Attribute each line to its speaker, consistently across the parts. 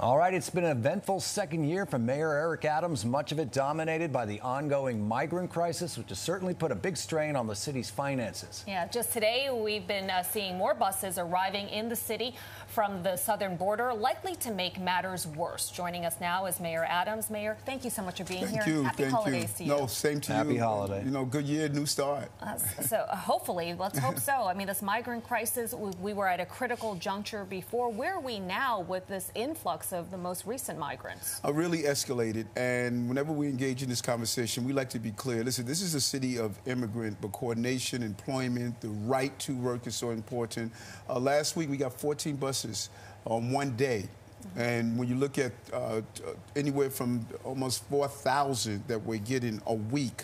Speaker 1: All right, it's been an eventful second year for Mayor Eric Adams, much of it dominated by the ongoing migrant crisis, which has certainly put a big strain on the city's finances.
Speaker 2: Yeah, just today we've been seeing more buses arriving in the city from the southern border, likely to make matters worse. Joining us now is Mayor Adams. Mayor, thank you so much for being here. Happy holidays to you.
Speaker 3: No, same to you.
Speaker 1: Happy holiday.
Speaker 3: You know, good year, new start.
Speaker 2: So hopefully, let's hope so. I mean, this migrant crisis, we were at a critical juncture before. Where are we now with this influx of the most recent migrants?
Speaker 3: Really escalated, and whenever we engage in this conversation, we like to be clear. Listen, this is a city of immigrant, but coordination, employment, the right to work is so important. Last week, we got 14 buses on one day. And when you look at anywhere from almost 4,000 that we're getting a week,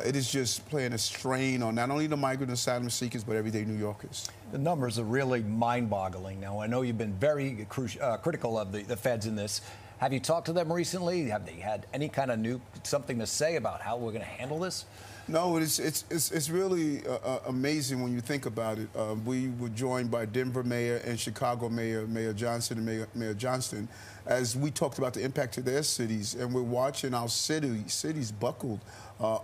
Speaker 3: it is just playing a strain on not only the migrant asylum seekers, but everyday New Yorkers.
Speaker 1: The numbers are really mind-boggling. Now, I know you've been very critical of the feds in this. Have you talked to them recently? Have they had any kind of something to say about how we're going to handle this?
Speaker 3: No, it's really amazing when you think about it. We were joined by Denver Mayor and Chicago Mayor Johnson and Mayor Johnston, as we talked about the impact of their cities, and we're watching our cities buckled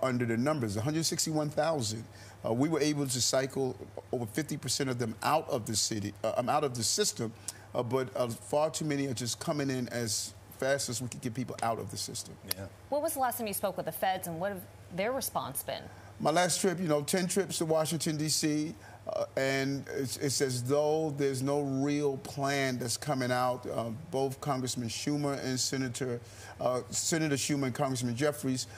Speaker 3: under the numbers, 161,000. We were able to cycle over 50% of them out of the city, out of the system, but far too many are just coming in as fast as we could get people out of the system.
Speaker 1: Yeah.
Speaker 2: What was the last time you spoke with the feds, and what have their response been?
Speaker 3: My last trip, 10 trips to Washington, D.C., and it's as though there's no real plan that's coming out. Both Congressman Schumer and Senator Schumer and Congressman Jeffries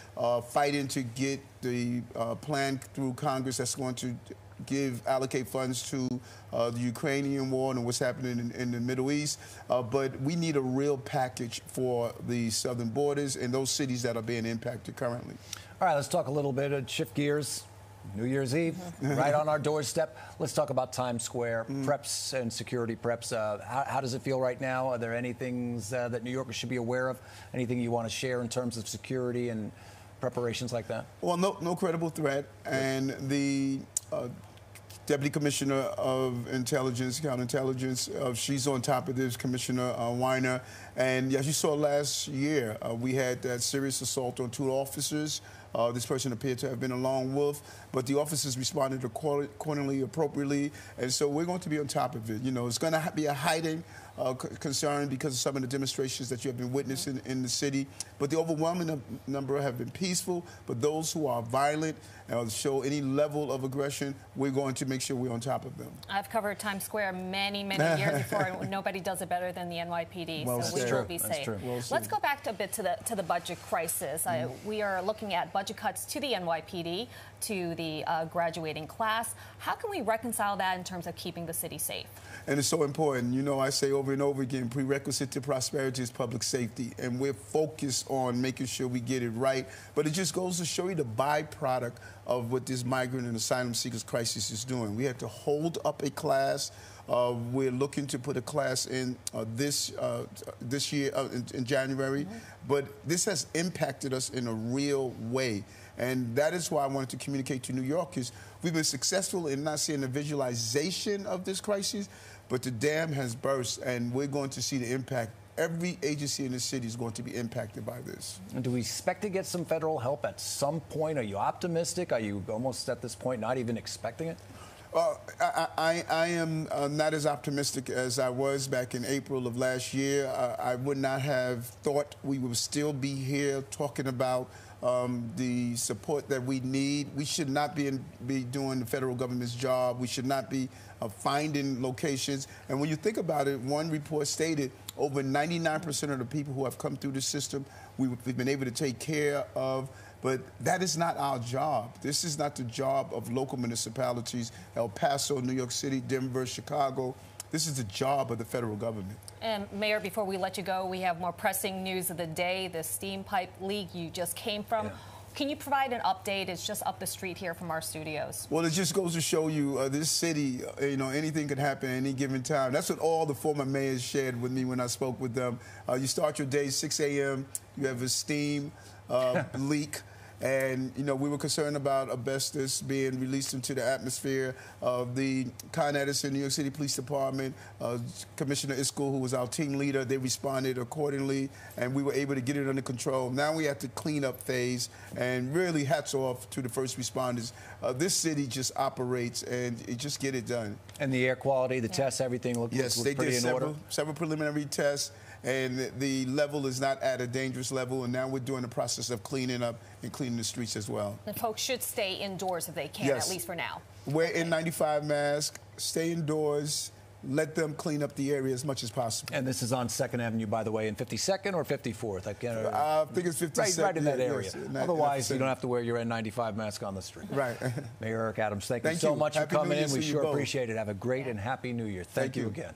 Speaker 3: fighting to get the plan through Congress that's going to allocate funds to the Ukrainian war and what's happening in the Middle East. But we need a real package for the southern borders and those cities that are being impacted currently.
Speaker 1: All right, let's talk a little bit, shift gears. New Year's Eve, right on our doorstep. Let's talk about Times Square, preps and security preps. How does it feel right now? Are there any things that New Yorkers should be aware of? Anything you want to share in terms of security and preparations like that?
Speaker 3: Well, no credible threat. And the Deputy Commissioner of Intelligence, Counterintelligence, she's on top of this, Commissioner Weiner. And as you saw last year, we had that serious assault on 2 officers. This person appeared to have been a lone wolf, but the officers responded accordingly, appropriately, and so we're going to be on top of it. It's going to be a hiding concern because of some of the demonstrations that you have been witnessing in the city, but the overwhelming number have been peaceful. But those who are violent and show any level of aggression, we're going to make sure we're on top of them.
Speaker 2: I've covered Times Square many years before, and nobody does it better than the NYPD,
Speaker 3: well,
Speaker 2: so we will be safe.
Speaker 3: Well,
Speaker 2: let's go back a bit to the budget crisis. We are looking at budget cuts to the NYPD, to the graduating class. How can we reconcile that in terms of keeping the city safe?
Speaker 3: And it's so important. I say over and over again, prerequisite to prosperity is public safety. And we're focused on making sure we get it right. But it just goes to show you the byproduct of what this migrant and asylum seekers crisis is doing. We had to hold up a class. We're looking to put a class in this year in January. But this has impacted us in a real way. And that is why I wanted to communicate to New Yorkers. We've been successful in not seeing the visualization of this crisis, but the dam has burst, and we're going to see the impact. Every agency in the city is going to be impacted by this.
Speaker 1: And do we expect to get some federal help at some point? Are you optimistic? Are you almost at this point not even expecting it?
Speaker 3: I am not as optimistic as I was back in April of last year. I would not have thought we would still be here talking about the support that we need. We should not be doing the federal government's job. We should not be finding locations. And when you think about it, one report stated over 99% of the people who have come through the system, we've been able to take care of. But that is not our job. This is not the job of local municipalities, El Paso, New York City, Denver, Chicago. This is the job of the federal government.
Speaker 2: And Mayor, before we let you go, we have more pressing news of the day, the steam pipe leak you just came from. Yeah. Can you provide an update? It's just up the street here from our studios.
Speaker 3: Well, it just goes to show you this city, anything could happen at any given time. That's what all the former mayors shared with me when I spoke with them. You start your day 6 a.m., you have a steam leak. And, you know, we were concerned about asbestos being released into the atmosphere. The Con Edison, New York City Police Department, Commissioner Iskel, who was our team leader, they responded accordingly, and we were able to get it under control. Now we have to clean up phase, and really hats off to the first responders. This city just operates, and it just get it done.
Speaker 1: And the air quality, the tests, everything looked pretty in order?
Speaker 3: Several preliminary tests, and the level is not at a dangerous level, and now we're doing the process of cleaning up and cleaning the streets as well.
Speaker 2: And folks should stay indoors if they can, at least for now.
Speaker 3: Wear N95 masks, stay indoors, let them clean up the area as much as possible.
Speaker 1: And this is on 2nd Avenue, by the way, in 52nd or 54th?
Speaker 3: I think it's 52nd.
Speaker 1: Right in that area.
Speaker 3: Yes,
Speaker 1: Otherwise, you don't have to wear your N95 mask on the street.
Speaker 3: Right.
Speaker 1: Mayor Eric Adams, thank you so much for coming in. We sure appreciate it. Have a great and happy New Year. Thank you again.